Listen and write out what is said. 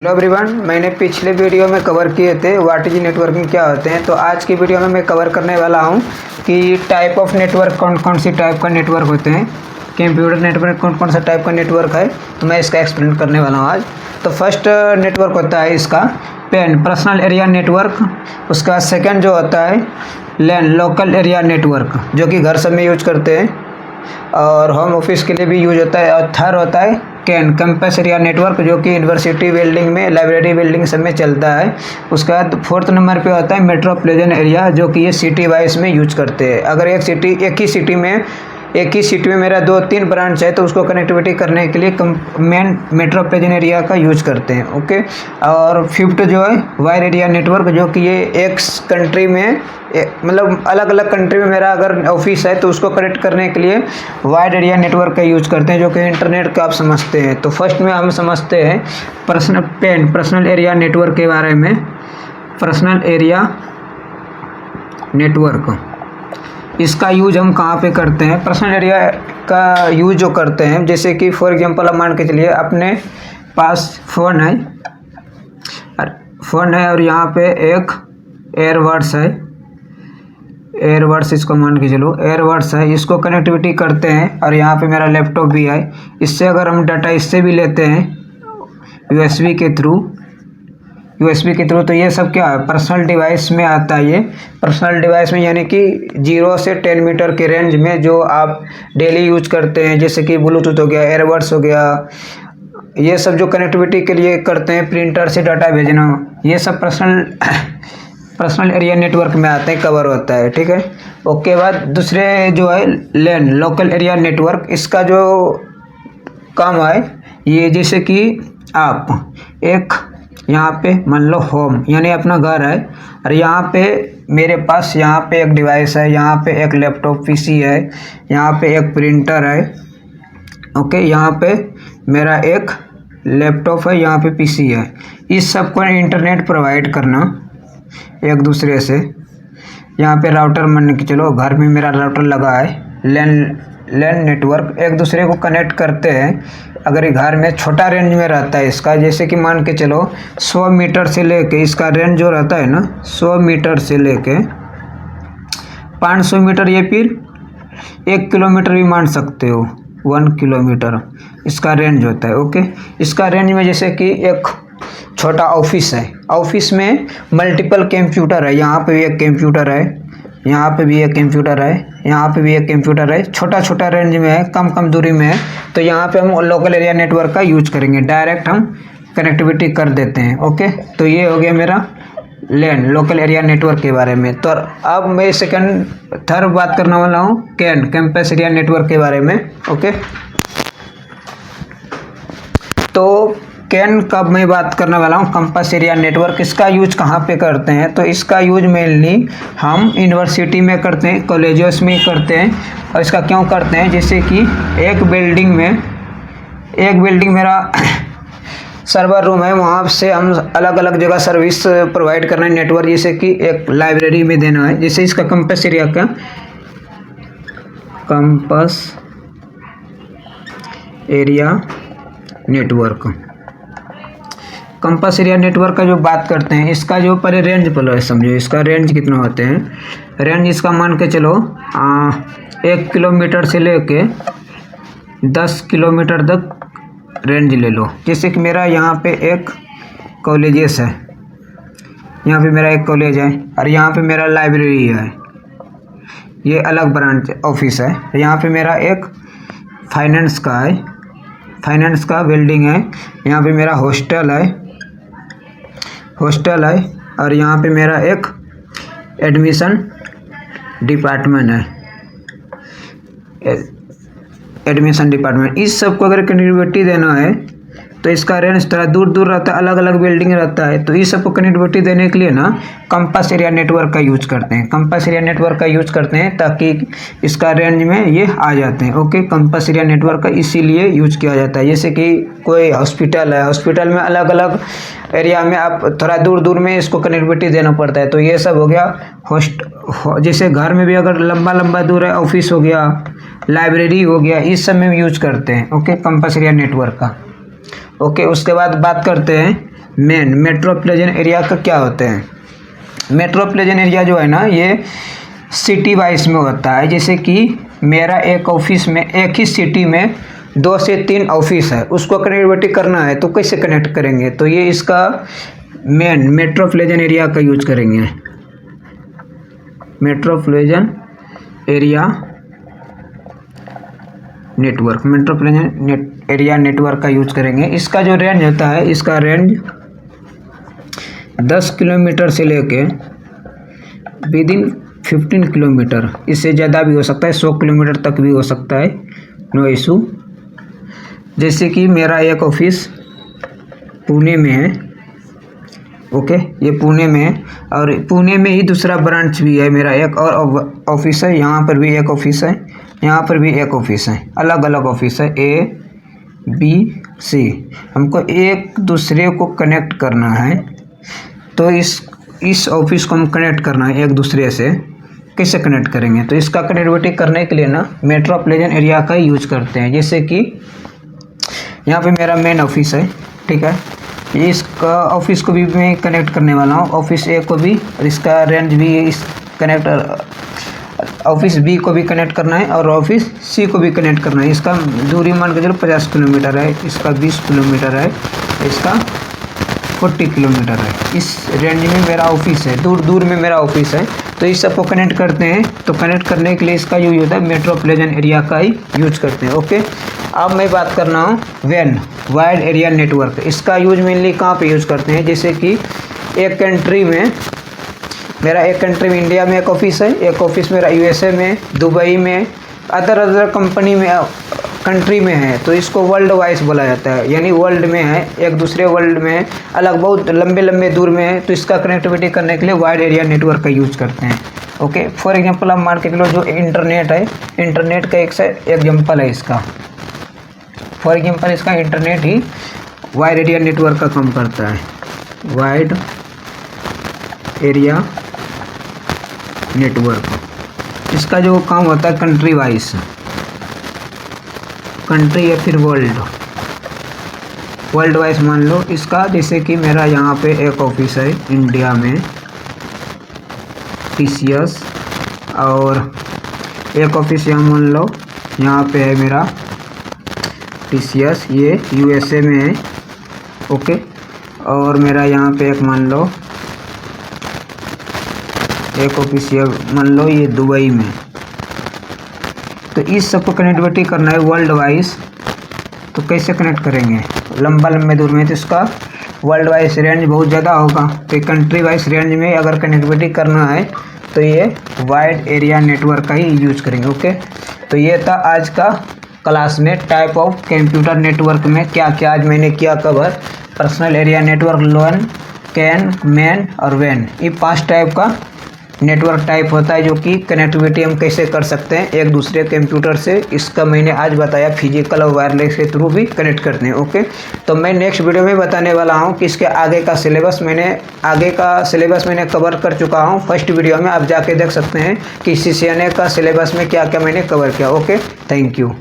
Hello everyone, मैंने पिछले video में कवर किए थे व्हाट इज नेटवर्किंग क्या होते हैं। तो आज की वीडियो में मैं कवर करने वाला हूं कि टाइप ऑफ नेटवर्क कौन कौन सी टाइप का नेटवर्क होते हैं, कंप्यूटर नेटवर्क कौन कौन सा टाइप का नेटवर्क है। तो मैं इसका एक्सप्लेन करने वाला हूं आज। तो फर्स्ट नेटवर्क होता है इसका पेन, पर्सनल एरिया नेटवर्क। उसका सेकेंड जो होता है लैन, लोकल एरिया नेटवर्क, जो कि घर सब में यूज करते हैं और होम ऑफिस के लिए भी यूज होता है। और थर्ड होता है कैन, कैंपस एरिया नेटवर्क, जो कि यूनिवर्सिटी बिल्डिंग में, लाइब्रेरी बिल्डिंग सब में चलता है। उसके बाद फोर्थ नंबर पे होता है मेट्रोपॉलिटन एरिया, जो कि ये सिटी वाइज में यूज करते हैं। अगर एक ही सिटी में मेरा 2-3 ब्रांच है तो उसको कनेक्टिविटी करने के लिए मेन मेट्रोपॉलिटन एरिया का यूज करते हैं। ओके। और फिफ्थ जो है वाइड एरिया नेटवर्क, जो कि ये एक कंट्री में मतलब अलग अलग कंट्री में मेरा अगर ऑफिस है तो उसको कनेक्ट करने के लिए वाइड एरिया नेटवर्क का यूज करते हैं, जो कि इंटरनेट का आप समझते हैं। तो फर्स्ट में हम समझते हैं पर्सनल एरिया नेटवर्क के बारे में। पर्सनल एरिया नेटवर्क, इसका यूज हम कहाँ पे करते हैं? पर्सनल एरिया का यूज जो करते हैं, जैसे कि फॉर एग्जांपल आप मान के चलिए अपने पास फ़ोन है और यहाँ पे एक एयरबड्स है, एयरबड्स इसको मान के चलो एयरबड्स है, इसको कनेक्टिविटी करते हैं। और यहाँ पे मेरा लैपटॉप भी है, इससे अगर हम डाटा इससे भी लेते हैं यूएसबी के थ्रू, तो ये सब क्या है? पर्सनल डिवाइस में आता है। ये पर्सनल डिवाइस में यानी कि 0 से 10 मीटर के रेंज में जो आप डेली यूज करते हैं, जैसे कि ब्लूटूथ हो गया, एयरबड्स हो गया, ये सब जो कनेक्टिविटी के लिए करते हैं, प्रिंटर से डाटा भेजना, ये सब पर्सनल एरिया नेटवर्क में आते हैं, कवर होता है। ठीक है। ओके। बाद दूसरे जो है लैन, लोकल एरिया नेटवर्क, इसका जो काम है ये, जैसे कि आप एक यहाँ पे मान लो होम यानी अपना घर है और यहाँ पे मेरे पास यहाँ पे एक डिवाइस है, यहाँ पे एक लैपटॉप पीसी है, यहाँ पे एक प्रिंटर है। ओके। यहाँ पे मेरा एक लैपटॉप है, यहाँ पे पीसी है। इस सब को इंटरनेट प्रोवाइड करना एक दूसरे से। यहाँ पे राउटर मान के चलो घर में मेरा राउटर लगा है, लैन नेटवर्क एक दूसरे को कनेक्ट करते हैं। अगर ये घर में छोटा रेंज में रहता है इसका, जैसे कि मान के चलो 100 मीटर से लेके इसका रेंज जो रहता है ना, 100 मीटर से लेके 500 मीटर, ये फिर 1 किलोमीटर भी मान सकते हो, 1 किलोमीटर इसका रेंज होता है। ओके। इसका रेंज में जैसे कि एक छोटा ऑफिस है, ऑफिस में मल्टीपल कंप्यूटर है, यहाँ पे भी एक कंप्यूटर है, यहाँ पे भी एक कंप्यूटर है, यहाँ पे भी एक कंप्यूटर है। छोटा छोटा रेंज में है, कम दूरी में है, तो यहाँ पे हम लोकल एरिया नेटवर्क का यूज करेंगे, डायरेक्ट हम कनेक्टिविटी कर देते हैं। ओके। तो ये हो गया मेरा लैन, लोकल एरिया नेटवर्क के बारे में। तो अब मैं थर्ड बात करने वाला हूँ कैन, कैंपस एरिया नेटवर्क के बारे में। ओके। तो कैन का मैं बात करने वाला हूँ कैंपस एरिया नेटवर्क। इसका यूज कहाँ पे करते हैं? तो इसका यूज मेनली हम यूनिवर्सिटी में करते हैं, कॉलेजेस में करते हैं। और इसका क्यों करते हैं? जैसे कि एक बिल्डिंग मेरा सर्वर रूम है, वहाँ से हम अलग अलग जगह सर्विस प्रोवाइड करना है नेटवर्क, जैसे कि एक लाइब्रेरी में देना है। जैसे इसका कैंपस एरिया का campus area network, campus area network का जो बात करते हैं, इसका जो पहले रेंज पहले समझो, इसका रेंज कितना होते हैं। रेंज इसका मान के चलो 1 किलोमीटर से लेके 10 किलोमीटर तक रेंज ले लो। जैसे कि मेरा यहाँ पे एक कॉलेजेस है, यहाँ पे मेरा एक कॉलेज है और यहाँ पे मेरा लाइब्रेरी है, ये अलग ब्रांच ऑफिस है। यहाँ पे मेरा एक फाइनेंस का बिल्डिंग है, यहाँ पे मेरा हॉस्टल है और यहाँ पे मेरा एक एडमिशन डिपार्टमेंट है, इस सब को अगर कनेक्टिविटी देना है तो इसका रेंज थोड़ा दूर रहता है, अलग अलग बिल्डिंग रहता है। तो इस सब को कनेक्टिविटी देने के लिए ना कैंपस एरिया नेटवर्क का यूज करते हैं, कैंपस एरिया नेटवर्क का यूज करते हैं ताकि इसका रेंज में ये आ जाते हैं। ओके। कैंपस एरिया नेटवर्क का इसीलिए यूज किया जाता है। जैसे कि कोई हॉस्पिटल है, हॉस्पिटल में अलग अलग एरिया में आप थोड़ा दूर में इसको कनेक्टिविटी देना पड़ता है। तो ये सब हो गया जैसे घर में भी अगर लंबा दूर है, ऑफिस हो गया, लाइब्रेरी हो गया, इस सब में यूज करते हैं। ओके। कैंपस एरिया नेटवर्क का। ओके। उसके बाद बात करते हैं मेन मेट्रोपॉलिटन एरिया का क्या होते हैं। मेट्रोपॉलिटन एरिया जो है ना, ये सिटी वाइज में होता है। जैसे कि मेरा एक ऑफिस में, एक ही सिटी में 2 से 3 ऑफिस है, उसको कनेक्टिविटी करना है तो कैसे कनेक्ट करेंगे, तो ये इसका मेन मेट्रोपॉलिटन एरिया का यूज करेंगे। Metropolitan area network, metropolitan area network का यूज करेंगे। इसका जो रेंज होता है, इसका रेंज 10 किलोमीटर से लेके विदिन 15 किलोमीटर, इससे ज़्यादा भी हो सकता है, 100 किलोमीटर तक भी हो सकता है, नो इशू। जैसे कि मेरा एक ऑफिस पुणे में है, ओके, ये पुणे में है, और पुणे में ही दूसरा ब्रांच भी है मेरा, एक और ऑफिस है, यहाँ पर भी एक ऑफिस है, यहाँ पर भी एक ऑफिस है, अलग अलग ऑफिस है, ABC। हमको एक दूसरे को कनेक्ट करना है, तो इस ऑफिस को हम कनेक्ट करना है एक दूसरे से। कैसे कनेक्ट करेंगे, तो इसका कनेक्टिविटी करने के लिए ना मेट्रोपॉलिटन एरिया का यूज करते हैं। जैसे कि यहाँ पे मेरा मेन ऑफिस है, ठीक है, इसका ऑफिस को भी मैं कनेक्ट करने वाला हूँ, ऑफिस ए को भी, और इसका रेंज भी इस ऑफिस बी को भी कनेक्ट करना है और ऑफिस सी को भी कनेक्ट करना है। इसका दूरी मान के चलो 50 किलोमीटर है, इसका 20 किलोमीटर है, इसका 40 किलोमीटर है। इस रेंज में मेरा ऑफिस है, दूर दूर में मेरा ऑफिस है, तो इस सबको कनेक्ट करते हैं। तो कनेक्ट करने के लिए इसका यूज होता है मेट्रोपॉलिटन एरिया का ही यूज करते हैं, ओके। अब मैं बात करना हूँ वैन, वाइड एरिया नेटवर्क। इसका यूज मेनली कहाँ पे यूज़ करते हैं, जैसे कि एक कंट्री में, मेरा एक कंट्री में इंडिया में एक ऑफिस है, एक ऑफिस मेरा USA में, दुबई में, अदर कंपनी में, कंट्री में है, तो इसको वर्ल्ड वाइज बोला जाता है, यानी वर्ल्ड में है, एक दूसरे वर्ल्ड में अलग, बहुत लंबे लंबे दूर में है, तो इसका कनेक्टिविटी करने के लिए वाइड एरिया नेटवर्क का यूज करते हैं, ओके। फॉर एग्जांपल आप मान के चलो जो इंटरनेट है, इंटरनेट का एक एग्जांपल है इसका, फॉर एग्जांपल इसका इंटरनेट ही वाइड एरिया नेटवर्क का काम करता है, वाइड एरिया नेटवर्क। इसका जो काम होता है कंट्री वाइज, कंट्री या फिर वर्ल्ड वाइज मान लो इसका। जैसे कि मेरा यहाँ पे एक ऑफिस है इंडिया में, TCS, और एक ऑफिस यहाँ मान लो यहाँ पे है मेरा TCS, ये USA में है, ओके। और मेरा यहाँ पे एक मान लो एक ऑफिस ये मान लो ये दुबई में। तो इस सबको कनेक्टिविटी करना है वर्ल्ड वाइज, तो कैसे कनेक्ट करेंगे, लंबे दूर में, तो इसका वर्ल्ड वाइज रेंज बहुत ज़्यादा होगा, तो कंट्री वाइज रेंज में अगर कनेक्टिविटी करना है तो ये वाइड एरिया नेटवर्क का ही यूज करेंगे, ओके। तो ये था आज का क्लास में टाइप ऑफ कंप्यूटर नेटवर्क में क्या क्या आज मैंने किया cover. Personal area network, LAN, CAN, man और वैन, ये 5 टाइप का नेटवर्क टाइप होता है जो कि कनेक्टिविटी हम कैसे कर सकते हैं एक दूसरे कंप्यूटर से। इसका मैंने आज बताया, फिजिकल और वायरलेस के थ्रू भी कनेक्ट करते हैं, ओके। तो मैं नेक्स्ट वीडियो में बताने वाला हूं कि इसके आगे का सिलेबस मैंने कवर कर चुका हूं। फर्स्ट वीडियो में आप जाके देख सकते हैं कि CCNA का सिलेबस में क्या क्या मैंने कवर किया, ओके। Thank you.